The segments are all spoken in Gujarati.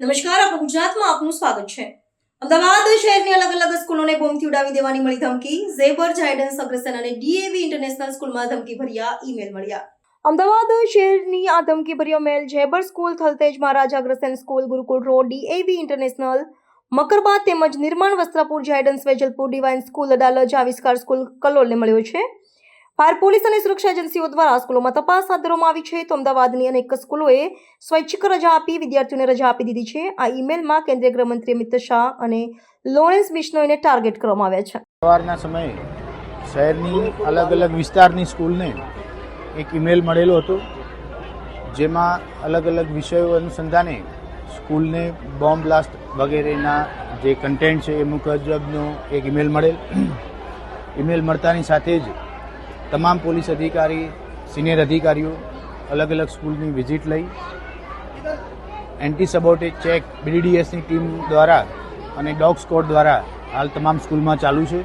નમસ્કાર, આપણું ગુજરાતમાં આપનું સ્વાગત છે। અમદાવાદ શહેરની અલગ અલગ સ્કૂલોને બોમ્બથી ઉડાવી દેવાની મળી ધમકી। ઝેબર ઝાયડન્સ અગ્રસેન અને ડીએવી ઇન્ટરનેશનલ સ્કૂલમાં ધમકીભર્યા ઈમેલ મળ્યા। અમદાવાદ શહેરની આ ધમકીભર્યો મેલ ઝેબર સ્કૂલ, થલતેજ મહારાજા અગ્રસેન સ્કૂલ, ગુરુકુળ રોડ, ડીએવી ઇન્ટરનેશનલ, મકરબાદ તેમજ નિર્માણ વસ્ત્રાપુર, ઝાયડન્સ વેજલપુર, ડિવાઇન સ્કૂલ, અડાલજ, આવિષ્કાર સ્કૂલ, કલોલને મળ્યો છે। ફાયર પોલીસ અને સુરક્ષા એજન્સીઓ દ્વારા સ્કૂલોમાં તપાસ હાથ ધરવામાં આવી છે તો અમદાવાદની અનેક સ્કૂલોએ સ્વૈચ્છિક રજા આપી વિદ્યાર્થીઓને રજા આપી દીધી છે। આ ઈમેલમાં કેન્દ્રીય ગૃહમંત્રી અમિત શાહ અને લોરેન્સ બિશ્નોઈને ટાર્ગેટ કરવામાં આવ્યા છે। સવારના સમયે શહેરની અલગ અલગ વિસ્તારની સ્કૂલને એક ઈમેલ મળેલો હતો, જેમાં અલગ અલગ વિષયો અનુસંધાને સ્કૂલને બોમ્બ બ્લાસ્ટ વગેરેના જે કન્ટેન્ટ છે એ મુજબનો એક ઈમેલ મળેલ। ઈમેલ મળતાની સાથે જ તમામ પોલીસ અધિકારી, સિનિયર અધિકારીઓ અલગ અલગ સ્કૂલની વિઝિટ લઈ એન્ટી સબોર્ટેજ ચેક બીડીડીએસની ટીમ દ્વારા અને ડોગ સ્કોડ દ્વારા હાલ તમામ સ્કૂલમાં ચાલુ છે।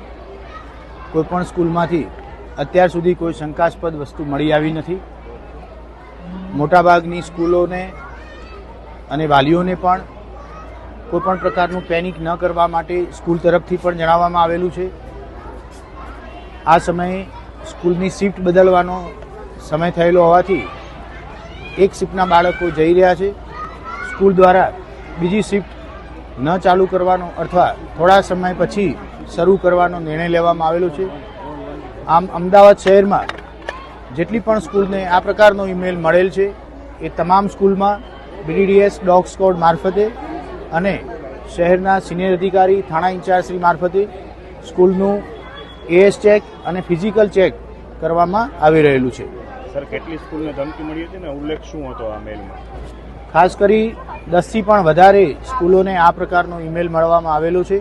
કોઈપણ સ્કૂલમાંથી અત્યાર સુધી કોઈ શંકાસ્પદ વસ્તુ મળી આવી નથી। મોટાભાગની સ્કૂલોને અને વાલીઓને પણ કોઈપણ પ્રકારનું પેનિક ન કરવા માટે સ્કૂલ તરફથી પણ જણાવવામાં આવેલું છે। આ સમયે સ્કૂલની શિફ્ટ બદલવાનો સમય થયેલો હોવાથી એક શિફ્ટના બાળકો જઈ રહ્યા છે। સ્કૂલ દ્વારા બીજી શિફ્ટ ન ચાલુ કરવાનો અથવા થોડા સમય પછી શરૂ કરવાનો નિર્ણય લેવામાં આવેલો છે। આમ અમદાવાદ શહેરમાં જેટલી પણ સ્કૂલને આ પ્રકારનો ઈમેલ મળેલ છે એ તમામ સ્કૂલમાં બીડીડીએસ ડોગ સ્કોડ મારફતે અને શહેરના સિનિયર અધિકારી, થાણા ઇન્ચાર્જશ્રી મારફતે સ્કૂલનું એએસ ચેક અને ફિઝિકલ ચેક કરવામાં આવી રહેલું છે। સર, કેટલી સ્કૂલને ધમકી મળી હતી ને ઉલ્લેખ શું હતો આ મેલમાં? ખાસ કરી 10થી પણ વધારે સ્કૂલોને આ પ્રકારનો ઈમેલ મળવામાં આવેલો છે।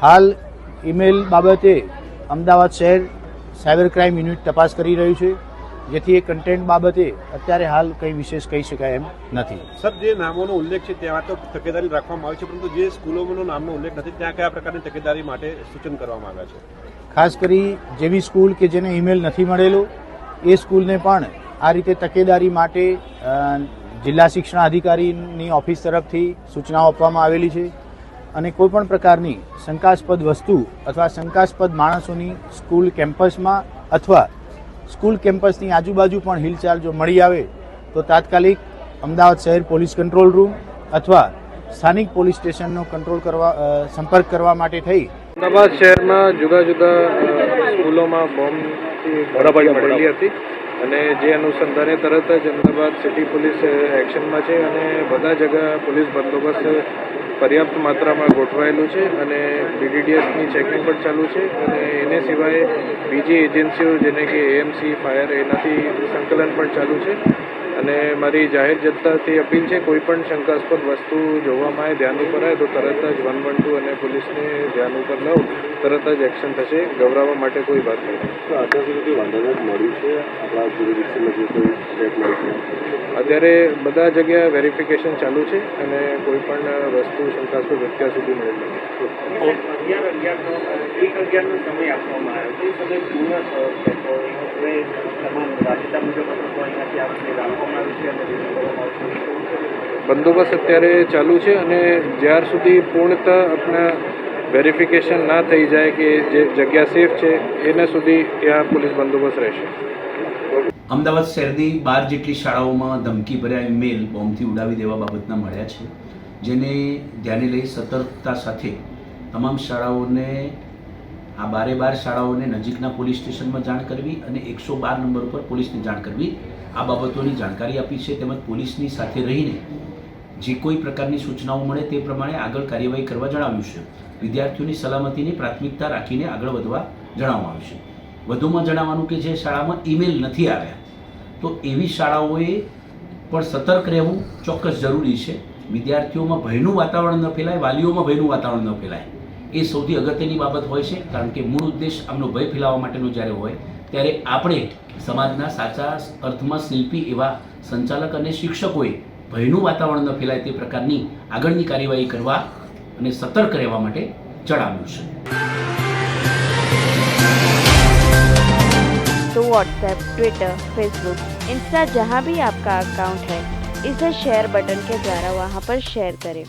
હાલ ઈમેલ બાબતે અમદાવાદ શહેર સાયબર ક્રાઇમ યુનિટ તપાસ કરી રહ્યું છે, જેથી એ કન્ટેન્ટ બાબતે અત્યારે હાલ કંઈ વિશેષ કહી શકાય એમ નથી। સર, જે નામોનો ઉલ્લેખ છે ત્યાં તો તકેદારી રાખવામાં આવી છે, પરંતુ જે સ્કૂલોનો નામનો ઉલ્લેખ નથી ત્યાં કયા પ્રકારની તકેદારી માટે સૂચન કરવામાં આવ્યા છે? ખાસ કરી જેવી સ્કૂલ કે જેને ઈમેલ નથી મળેલો એ સ્કૂલને પણ આ રીતે તકેદારી માટે જિલ્લા શિક્ષણ અધિકારીની ઓફિસ તરફથી સૂચનાઓ આપવામાં આવેલી છે અને કોઈપણ પ્રકારની શંકાસ્પદ વસ્તુ અથવા શંકાસ્પદ માણસોની સ્કૂલ કેમ્પસમાં અથવા સ્કૂલ કેમ્પસની આજુબાજુ પણ હિલચાલ જો મળી આવે તો તાત્કાલિક અમદાવાદ શહેર પોલીસ કંટ્રોલ રૂમ અથવા સ્થાનિક પોલીસ સ્ટેશનનો સંપર્ક કરવા માટે થઈ અમદાવાદ શહેરમાં જુદા જુદા સ્કૂલોમાં બોમ્બથી ગોળીબાર મળેલી હતી અને જે અનુસંધાને તરત જ અમદાવાદ સિટી પોલીસ એક્શનમાં છે અને બધા જગ્યા પોલીસ બંદોબસ્ત પર્યાપ્ત માત્રામાં ગોઠવાયેલું છે અને બીડીડીએસની ચેકિંગ પણ ચાલુ છે અને એને સિવાય બીજી એજન્સીઓ જેને કે એએમસી, ફાયર એનાથી સંકલન પણ ચાલુ છે અને મારી જાહેર જનતાથી અપીલ છે કોઈ પણ શંકાસ્પદ વસ્તુ જોવામાં આવે, ધ્યાન ઉપર આવે તો તરત જ 112 અને પોલીસને ધ્યાન ઉપર લાવો, તરત જ એક્શન થશે। ગભરાવા માટે કોઈ વાત નથી। અત્યાર સુધી વાંધાજનક મળ્યું છે આપણા જ્યુરિડિક્શનમાં જે કોઈ સ્ટેપ મળ્યું છે? અત્યારે બધા જગ્યાએ વેરિફિકેશન ચાલુ છે અને કોઈ પણ વસ્તુ શંકાસ્પદ અત્યાર સુધી મળેલ નથી। 11:11 સમય આપવામાં આવ્યો છે, સમય પૂર્ણ થયો છે તો હવે તમામ રાબેતા મુજબ અહીંયાથી આપણે રાખવામાં આવ્યું છે અને કરવામાં આવશે। બંદોબસ્ત અત્યારે ચાલુ છે અને જ્યાર સુધી પૂર્ણતઃ આપણા વેરિફિકેશન ના થઈ જાય કે જે જગ્યા સેફ છે એના સુધી ત્યાં પોલીસ બંદોબસ્ત રહેશે। અમદાવાદ શહેરની 12 જેટલી શાળાઓમાં ધમકીભર્યા ઈમેલ બોમ્બથી ઉડાવી દેવા બાબતના મળ્યા છે, જેને ધ્યાને લઈ સતર્કતા સાથે તમામ શાળાઓને આ 12 શાળાઓને નજીકના પોલીસ સ્ટેશનમાં જાણ કરવી અને 112 નંબર ઉપર પોલીસને જાણ કરવી આ બાબતોની જાણકારી આપી છે, તેમજ પોલીસની સાથે રહીને જે કોઈ પ્રકારની સૂચનાઓ મળે તે પ્રમાણે આગળ કાર્યવાહી કરવા જણાવ્યું છે। વિદ્યાર્થીઓની સલામતીની પ્રાથમિકતા રાખીને આગળ વધવા જણાવવામાં આવ્યું છે। વધુમાં જણાવવાનું કે જે શાળામાં ઈમેલ નથી આવ્યા તો એવી શાળાઓએ પણ સતર્ક રહેવું ચોક્કસ જરૂરી છે। વિદ્યાર્થીઓમાં ભયનું વાતાવરણ ન ફેલાય, વાલીઓમાં ભયનું વાતાવરણ ન ફેલાય એ સૌથી અગત્યની બાબત હોય છે, કારણ કે મૂળ ઉદ્દેશ આમનો ભય ફેલાવવા માટેનો જ્યારે હોય ત્યારે આપણે સમાજના સાચા અર્થમાં શિલ્પી એવા સંચાલક અને શિક્ષકોએ ભયનું વાતાવરણ ન ફેલાય તે પ્રકારની આગળની કાર્યવાહી કરવા અને સતર્ક રહેવા માટે જણાવ્યું છે। तो व्हाट्सएप, ट्विटर, फेसबुक, इंस्टा जहाँ भी आपका अकाउंट है इसे शेयर बटन के द्वारा वहाँ पर शेयर करें।